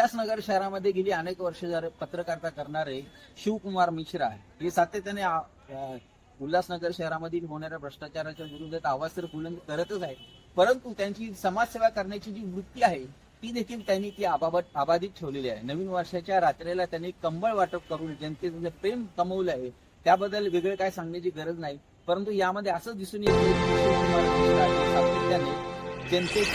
उल्हासनगर शहरामध्ये गेली अनेक वर्ष पत्रकारिता करणारे शिवकुमार मिश्रा हे सातत्याने उल्हासनगर शहरामधील होणाऱ्या भ्रष्टाचाराच्या विरोधात आवाज तर बुलंद करतच आहे, परंतु त्यांची समाजसेवा करण्याची जी वृत्ती आहे ती देखील त्यांनी ती अबाधित ठेवलेली आहे. नवीन वर्षाच्या रात्रीला त्यांनी कंबळ वाटप करून जनतेचं जे प्रेम कमवलं आहे त्याबद्दल वेगळं काय सांगण्याची गरज नाही, परंतु यामध्ये असं दिसून येतं की शिवकुमार मिश्रा हे सातत्याने जनतेची